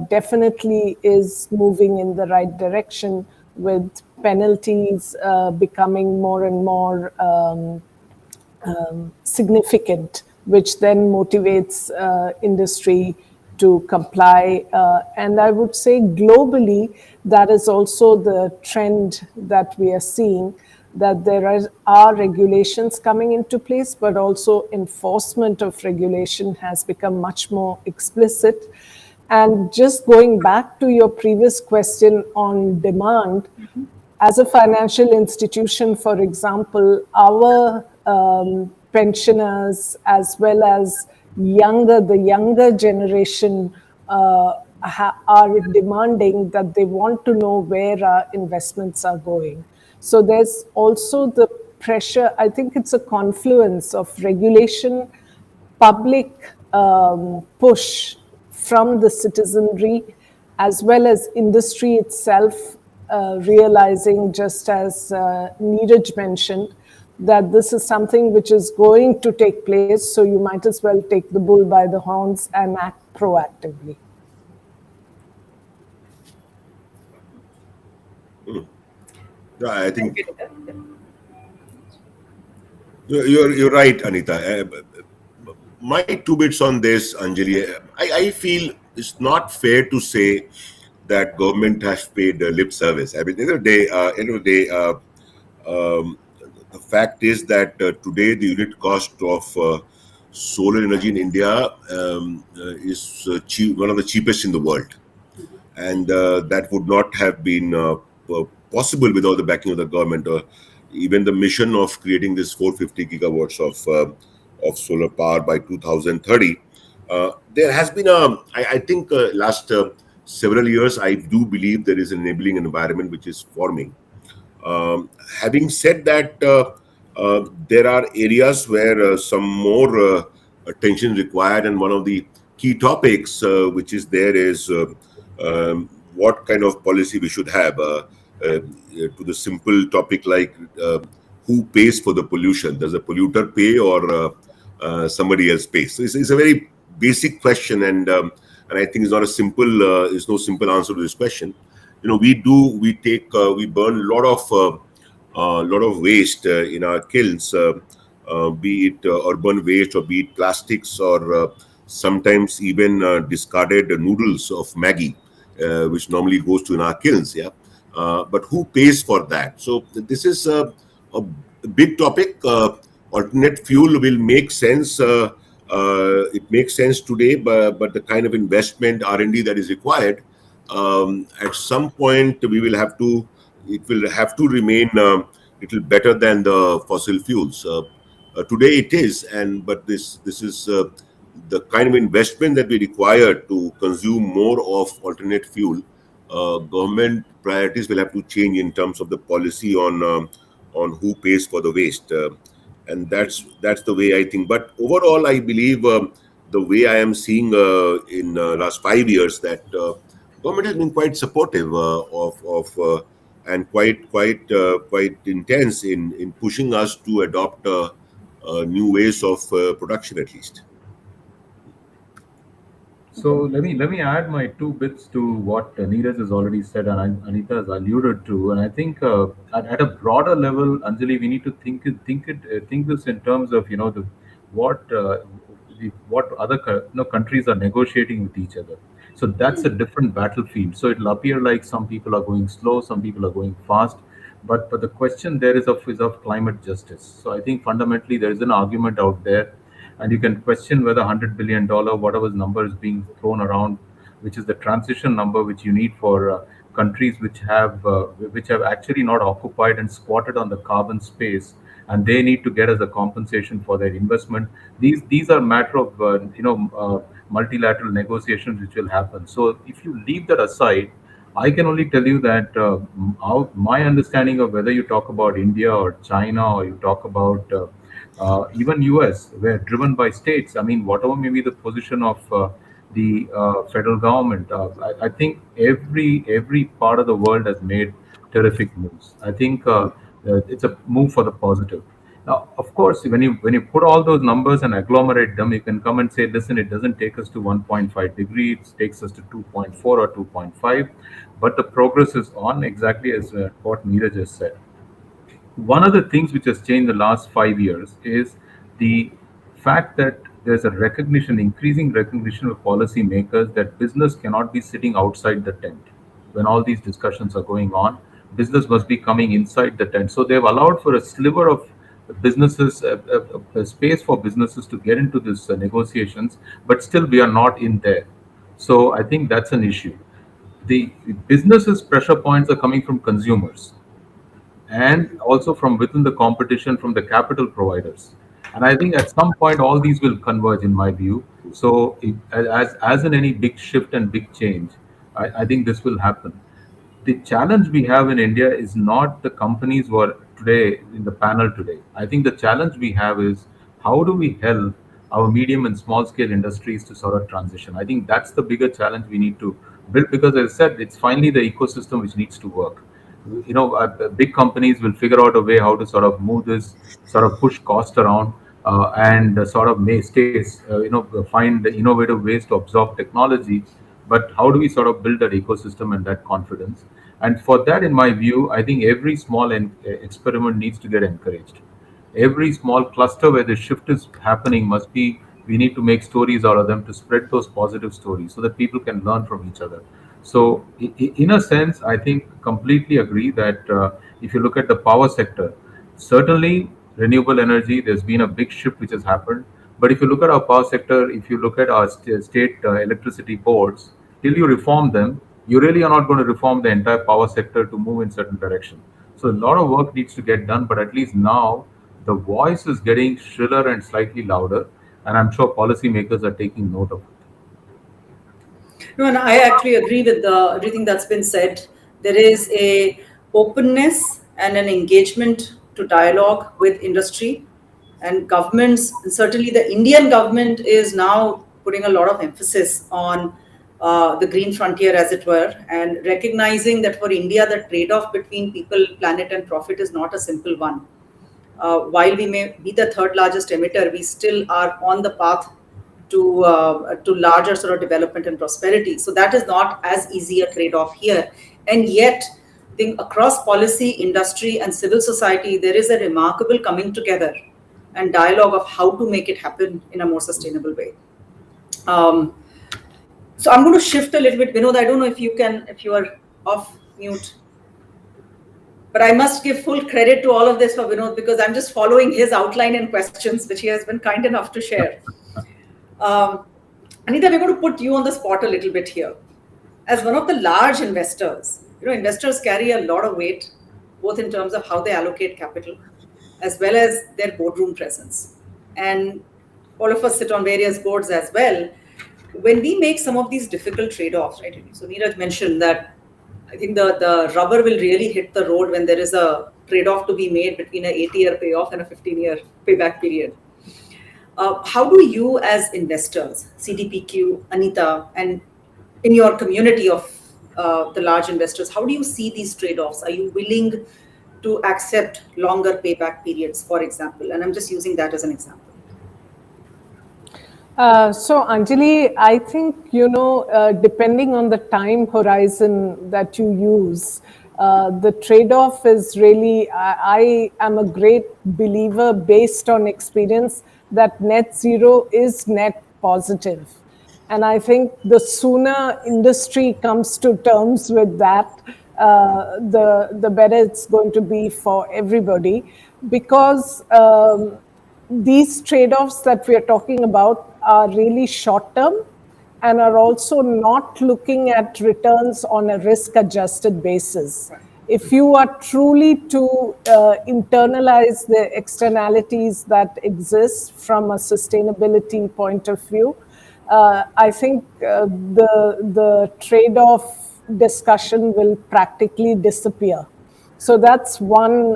definitely is moving in the right direction, with penalties becoming more and more significant, which then motivates industry to comply. And I would say globally, that is also the trend that we are seeing, that there are regulations coming into place, but also enforcement of regulation has become much more explicit. And just going back to your previous question on demand, as a financial institution, for example, our pensioners as well as the younger generation are demanding that they want to know where our investments are going. So there's also the pressure. I think it's a confluence of regulation, public push from the citizenry, as well as industry itself realizing, just as Neeraj mentioned, that this is something which is going to take place. So you might as well take the bull by the horns and act proactively. Yeah, I think Thank you, Anita. Yeah. you're right, Anita. My two bits on this, Anjali. I feel it's not fair to say that government has paid lip service. I mean, end of the day, um, the fact is that today the unit cost of solar energy in India is one of the cheapest in the world, and that would not have been possible without the backing of the government. Even the mission of creating this 450 gigawatts of solar power by 2030, there has been I think last several years, I do believe there is an enabling environment which is forming. Having said that, there are areas where some more attention required, and one of the key topics which is there is what kind of policy we should have. To the simple topic like who pays for the pollution? Does the polluter pay, or somebody else pays? So it's a very basic question, and I think it's not a simple. There's no simple answer to this question. We burn a lot of waste in our kilns, be it urban waste, or be it plastics, or sometimes even discarded noodles of Maggie, which normally goes to in our kilns. Yeah, but who pays for that? So this is a big topic. Alternate fuel will make sense. It makes sense today, but the kind of investment R&D that is required, at some point we will have to. It will have to remain little better than the fossil fuels. Today it is, and but this is the kind of investment that we require to consume more of alternate fuel. Government priorities will have to change in terms of the policy on who pays for the waste, and that's the way I think. But overall, I believe the way I am seeing in last 5 years that government has been quite supportive of and quite intense in pushing us to adopt new ways of production, at least. So let me add my two bits to what Neeraj has already said and Anita has alluded to, and I think at a broader level, Anjali, we need to think this in terms of what what other countries are negotiating with each other. So that's a different battlefield. So it'll appear like some people are going slow, some people are going fast, but the question there is of climate justice. So I think fundamentally there is an argument out there, and you can question whether $100 billion, whatever number is being thrown around, which is the transition number which you need for countries which have actually not occupied and squatted on the carbon space, and they need to get as a compensation for their investment. These are matter of multilateral negotiations which will happen. So if you leave that aside, I can only tell you that my understanding of whether you talk about India or China or you talk about even US, were driven by states. I mean, whatever may be the position of the federal government, I think every part of the world has made terrific moves. I think it's a move for the positive. Now, of course, when you put all those numbers and agglomerate them, you can come and say, listen, it doesn't take us to 1.5 degree, it takes us to 2.4 or 2.5, but the progress is on, exactly as what Neeraj just said. One of the things which has changed the last 5 years is the fact that there's a recognition, increasing recognition of policymakers, that business cannot be sitting outside the tent when all these discussions are going on. Business must be coming inside the tent. So they've allowed for a sliver of businesses, a space for businesses to get into these negotiations, but still we are not in there. So I think that's an issue. The businesses' pressure points are coming from consumers and also from within the competition from the capital providers. And I think at some point all these will converge, in my view. So as in any big shift and big change, I think this will happen. the challenge we have in India is not the companies who are today in the panel today. I think the challenge we have is how do we help our medium and small scale industries to sort of transition. I think that's the bigger challenge we need to build, because as I said, it's finally the ecosystem which needs to work. Big companies will figure out a way how to sort of move this, sort of push cost around, and sort of may stays, find innovative ways to absorb technology. But how do we sort of build that ecosystem and that confidence? And for that, in my view, I think every small experiment needs to get encouraged. Every small cluster where the shift is happening must be, we need to make stories out of them to spread those positive stories so that people can learn from each other. So in a sense, I think completely agree that if you look at the power sector, certainly renewable energy, there's been a big shift which has happened. But if you look at our power sector, if you look at our state electricity boards, till you reform them, you really are not going to reform the entire power sector to move in certain direction. So a lot of work needs to get done, but at least now the voice is getting shriller and slightly louder, and I'm sure policymakers are taking note of it. No, and I actually agree with everything that's been said. There is a openness and an engagement to dialogue with industry and governments. And certainly, the Indian government is now putting a lot of emphasis on the green frontier, as it were, and recognizing that for India, the trade-off between people, planet, and profit is not a simple one. While we may be the third largest emitter, we still are on the path to larger sort of development and prosperity. So that is not as easy a trade-off here. And yet, I think across policy, industry, and civil society, there is a remarkable coming together and dialogue of how to make it happen in a more sustainable way. So I'm going to shift a little bit. Vinod, I don't know if you are off mute. But I must give full credit to all of this for Vinod, because I'm just following his outline and questions, which he has been kind enough to share. Anita, we're going to put you on the spot a little bit here. As one of the large investors, investors carry a lot of weight, both in terms of how they allocate capital, as well as their boardroom presence. And all of us sit on various boards as well. When we make some of these difficult trade-offs, right? So Neeraj mentioned that I think the rubber will really hit the road when there is a trade-off to be made between an 8-year payoff and a 15-year payback period. How do you as investors, CDPQ, Anita, and in your community of the large investors, how do you see these trade-offs? Are you willing to accept longer payback periods, for example? And I'm just using that as an example. So Anjali, I think, depending on the time horizon that you use, the trade-off is really, I am a great believer based on experience that net zero is net positive. And I think the sooner industry comes to terms with that, the better it's going to be for everybody, because these trade-offs that we are talking about are really short-term and are also not looking at returns on a risk-adjusted basis. If you are truly to internalize the externalities that exist from a sustainability point of view, I think the trade-off discussion will practically disappear. So that's one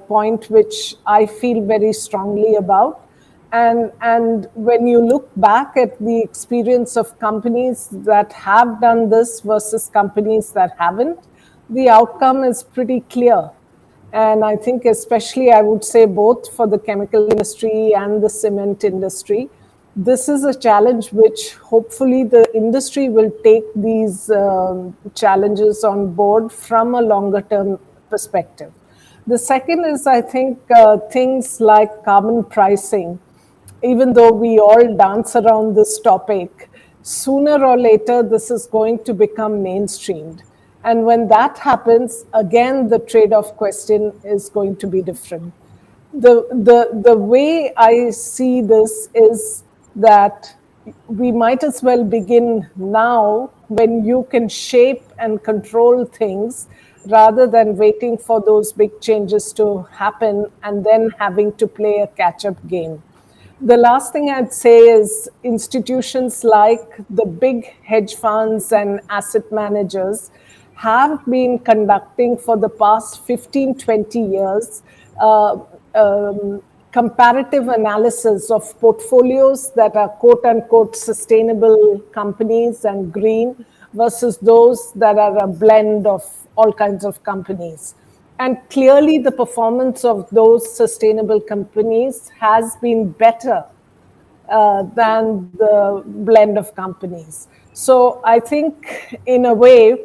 point which I feel very strongly about. And when you look back at the experience of companies that have done this versus companies that haven't, the outcome is pretty clear. And I think especially, I would say, both for the chemical industry and the cement industry, this is a challenge which hopefully the industry will take these challenges on board from a longer term perspective. The second is, I think, things like carbon pricing. Even though we all dance around this topic, sooner or later, this is going to become mainstreamed. And when that happens, again, the trade-off question is going to be different. The way I see this is that we might as well begin now, when you can shape and control things, rather than waiting for those big changes to happen and then having to play a catch-up game. The last thing I'd say is institutions like the big hedge funds and asset managers have been conducting for the past 15, 20 years comparative analysis of portfolios that are quote unquote sustainable companies and green versus those that are a blend of all kinds of companies. And clearly the performance of those sustainable companies has been better than the blend of companies. So I think in a way,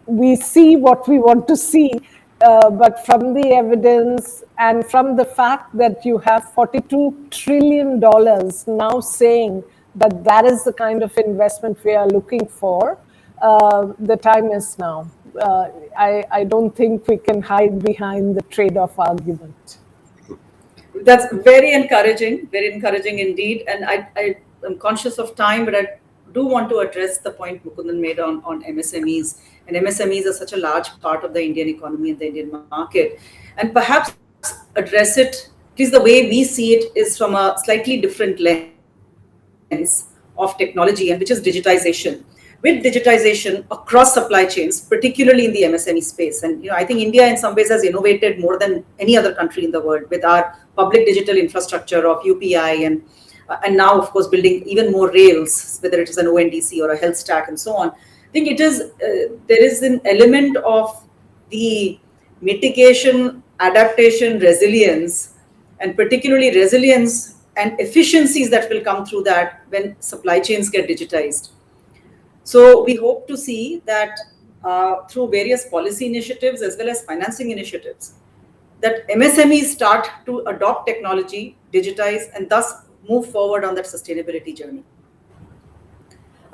we see what we want to see, but from the evidence and from the fact that you have $42 trillion now saying that that is the kind of investment we are looking for, the time is now. I don't think we can hide behind the trade-off argument. That's very encouraging indeed. And I am conscious of time, but I do want to address the point Mukundan made on MSMEs. And MSMEs are such a large part of the Indian economy and the Indian market. And perhaps address it, at least the way we see it, is from a slightly different lens of technology, and which is digitization. With digitization across supply chains, particularly in the MSME space. And I think India in some ways has innovated more than any other country in the world with our public digital infrastructure of UPI and now, of course, building even more rails, whether it is an ONDC or a health stack and so on. I think it is there is an element of the mitigation, adaptation, resilience, and particularly resilience and efficiencies that will come through that when supply chains get digitized. So we hope to see that through various policy initiatives as well as financing initiatives, that MSMEs start to adopt technology, digitize, and thus move forward on that sustainability journey.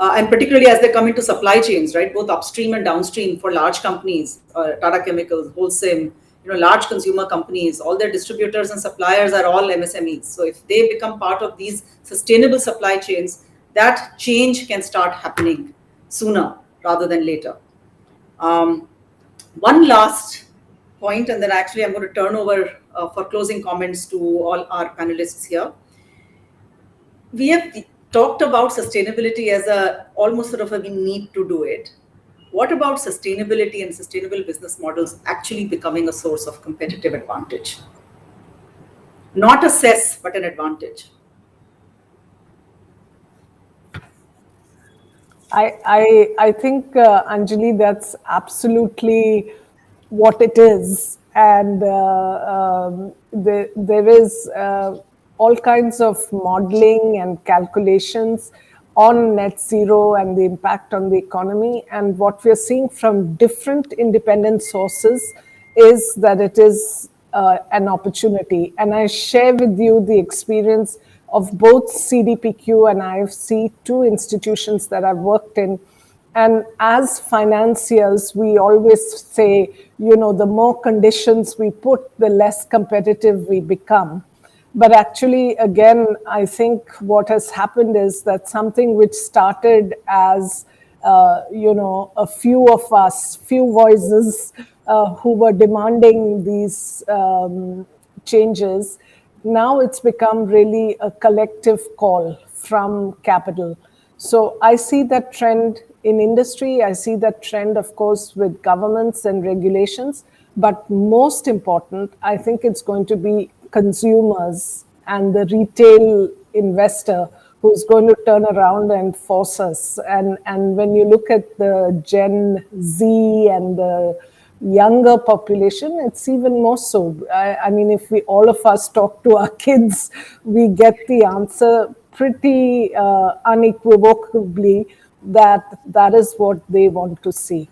And particularly as they come into supply chains, right, both upstream and downstream for large companies, Tata Chemicals, Holcim, large consumer companies, all their distributors and suppliers are all MSMEs. So if they become part of these sustainable supply chains, that change can start happening sooner rather than later. One last point, and then actually I'm going to turn over for closing comments to all our panelists here. We have talked about sustainability as almost sort of a we need to do it. What about sustainability and sustainable business models actually becoming a source of competitive advantage? Not a cess, but an advantage. I think, Anjali, that's absolutely what it is. And there is all kinds of modeling and calculations on net zero and the impact on the economy. And what we're seeing from different independent sources is that it is an opportunity. And I share with you the experience of both CDPQ and IFC, two institutions that I've worked in. And as financiers, we always say, the more conditions we put, the less competitive we become. But actually, again, I think what has happened is that something which started as, a few of us, few voices who were demanding these changes, now it's become really a collective call from capital. So I see that trend in industry. I see that trend, of course, with governments and regulations. But most important, I think it's going to be consumers and the retail investor who's going to turn around and force us. And when you look at the Gen Z and the younger population, it's even more so. I mean, if all of us talk to our kids, we get the answer pretty unequivocally that is what they want to see.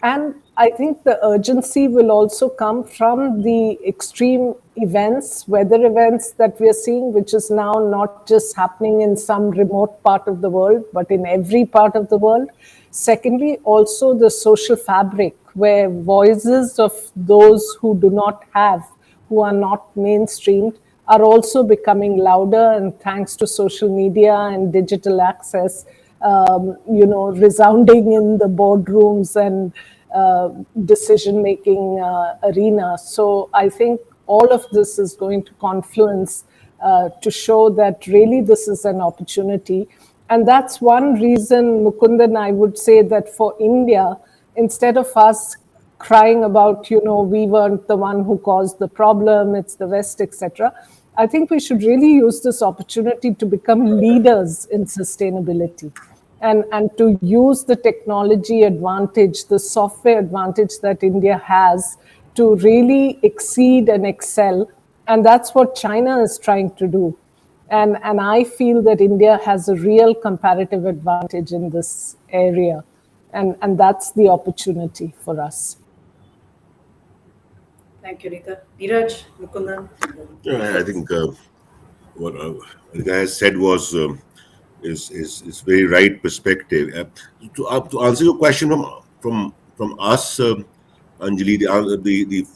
And I think the urgency will also come from the extreme events, weather events that we are seeing, which is now not just happening in some remote part of the world, but in every part of the world. Secondly, also the social fabric, where voices of those who do not have, who are not mainstreamed, are also becoming louder, and thanks to social media and digital access, resounding in the boardrooms and decision-making arena. So I think all of this is going to confluence to show that really this is an opportunity. And that's one reason, Mukundan, I would say that for India, instead of us crying about, we weren't the one who caused the problem, it's the West, etc. I think we should really use this opportunity to become leaders in sustainability, and to use the technology advantage, the software advantage that India has to really exceed and excel. And that's what China is trying to do. And I feel that India has a real comparative advantage in this area. And that's the opportunity for us. Thank you, Anita. Neeraj, Mukundan. Yeah, I think what the guy has said was is very right perspective. To answer your question from us, Anjali, the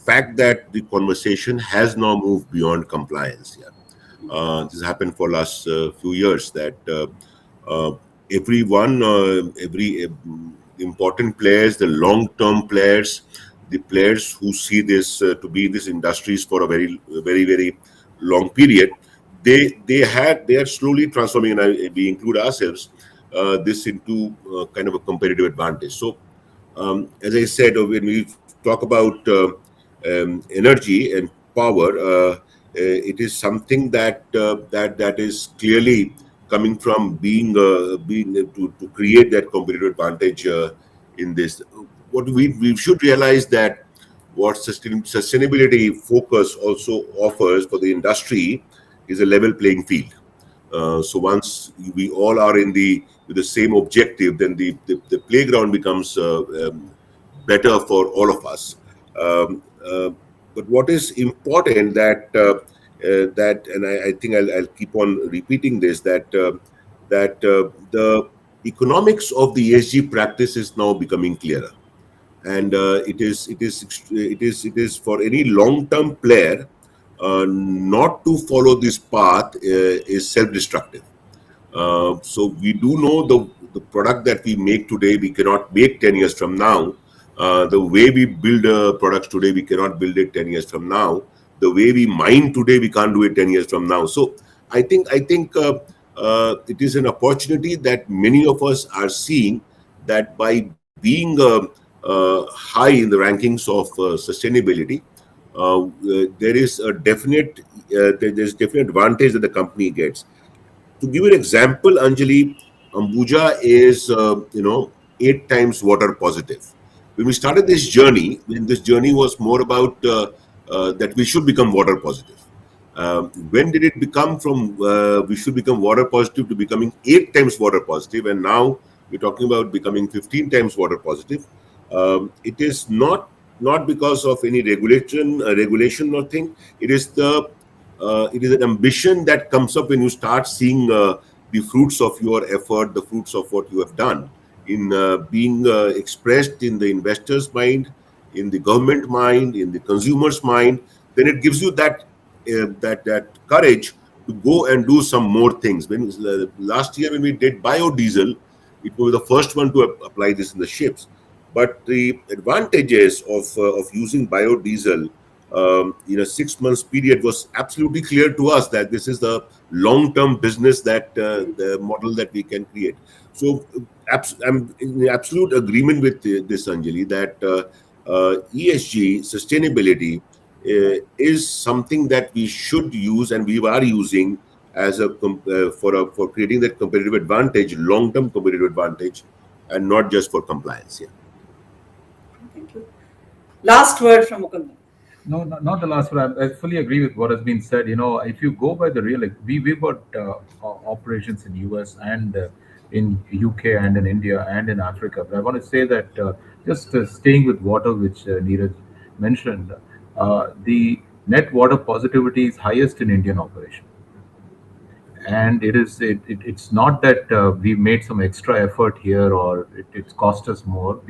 fact that the conversation has now moved beyond compliance. Yeah, this happened for last few years that uh, every important players, the long-term players, the players who see this to be this industries for a very long period, they are slowly transforming, and we include ourselves, this into kind of a competitive advantage. So as I said, when we talk about energy and power, it is something that is clearly coming from being to create that competitive advantage in this. What we should realize that what sustainability focus also offers for the industry is a level playing field. So once we all are in the with the same objective, then the playground becomes better for all of us. Um, uh, but what is important and I think I'll keep on repeating this, that the economics of the ESG practice is now becoming clearer, and it is for any long-term player not to follow this path is self-destructive. So we do know the product that we make today, we cannot make 10 years from now. The way we build products today, we cannot build it 10 years from now. The way we mine today, we can't do it 10 years from now. So I think it is an opportunity that many of us are seeing, that by being high in the rankings of sustainability, there is a there's definite advantage that the company gets. To give you an example, Anjali, Ambuja is 8 times water positive. When we started this journey, when this journey was more about that we should become water positive. When did it become from we should become water positive to becoming 8 times water positive, and now we're talking about becoming 15 times water positive? It is not because of any regulation or thing. It is an ambition that comes up when you start seeing the fruits of your effort, the fruits of what you have done in being expressed in the investor's mind, in the government mind, in the consumer's mind. Then it gives you that courage to go and do some more things. When last year when we did biodiesel, it was the first one to apply this in the ships. But the advantages of using biodiesel in a 6 months period was absolutely clear to us that this is the long-term business, that the model that we can create. So I'm in absolute agreement with this, Anjali, that ESG sustainability is something that we should use, and we are using as for creating that competitive advantage, long-term competitive advantage, and not just for compliance. Yeah. Thank you. Last word from Mukundan. No, not the last one. I fully agree with what has been said. If you go by the real, we've got operations in US and in UK and in India and in Africa. But I want to say that just staying with water, which Neeraj mentioned, the net water positivity is highest in Indian operation. And it's not that we made some extra effort here, or it's cost us more.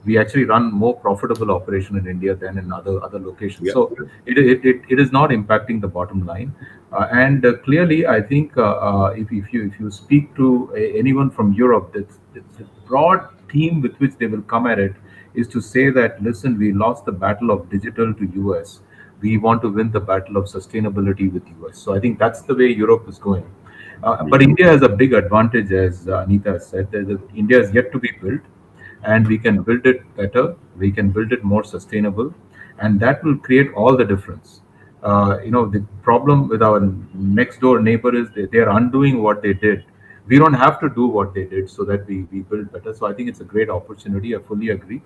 We actually run more profitable operation in India than in other locations. Yeah. So it is not impacting the bottom line. And clearly, I think if you speak to anyone from Europe, that's the broad theme with which they will come at it is to say that, listen, we lost the battle of digital to US. We want to win the battle of sustainability with US. So I think that's the way Europe is going. But India has a big advantage, as Anita has said. India is yet to be built. and we can build it better, we can build it more sustainable, and that will create all the difference. The problem with our next door neighbor is they are undoing what they did. We don't have to do what they did so that we build better. So I think it's a great opportunity. I fully agree.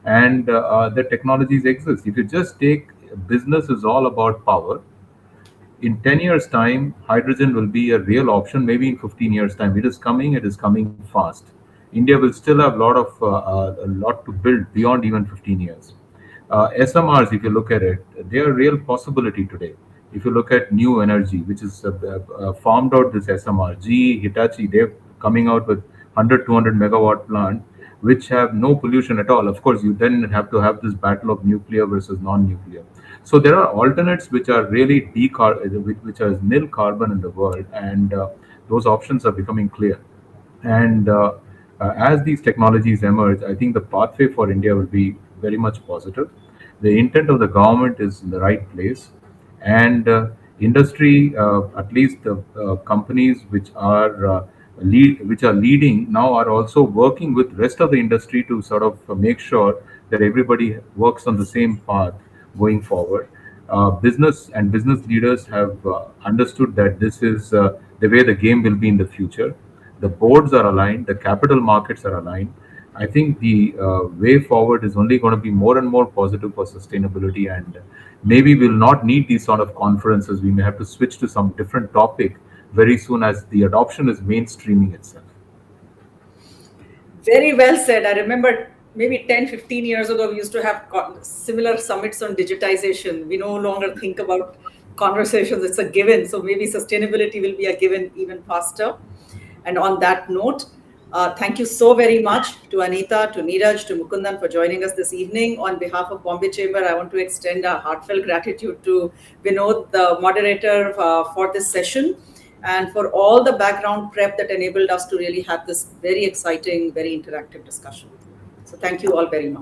And the technologies exist. If you just take business is all about power, in 10 years time hydrogen will be a real option. Maybe in 15 years time it is coming fast. India will still have a lot to build beyond even 15 years. SMRs, if you look at it, they are a real possibility today. If you look at new energy, which is farmed out this SMR, GE, Hitachi, they're coming out with 100, 200 megawatt plant, which have no pollution at all. Of course, you then have to have this battle of nuclear versus non-nuclear. So there are alternates which are really which are nil carbon in the world, and those options are becoming clear. And as these technologies emerge, I think the pathway for India will be very much positive. The intent of the government is in the right place, and industry, at least the companies which are leading now, are also working with rest of the industry to sort of make sure that everybody works on the same path going forward. Business and business leaders have understood that this is the way the game will be in the future. The boards are aligned, the capital markets are aligned. I think the way forward is only going to be more and more positive for sustainability, and maybe we'll not need these sort of conferences. We may have to switch to some different topic very soon as the adoption is mainstreaming itself. Very well said. I remember maybe 10, 15 years ago, we used to have similar summits on digitization. We no longer think about conversations, it's a given. So maybe sustainability will be a given even faster. And on that note, thank you so very much to Anita, to Neeraj, to Mukundan for joining us this evening. On behalf of Bombay Chamber, I want to extend a heartfelt gratitude to Vinod, the moderator, for this session, and for all the background prep that enabled us to really have this very exciting, very interactive discussion. So thank you all very much.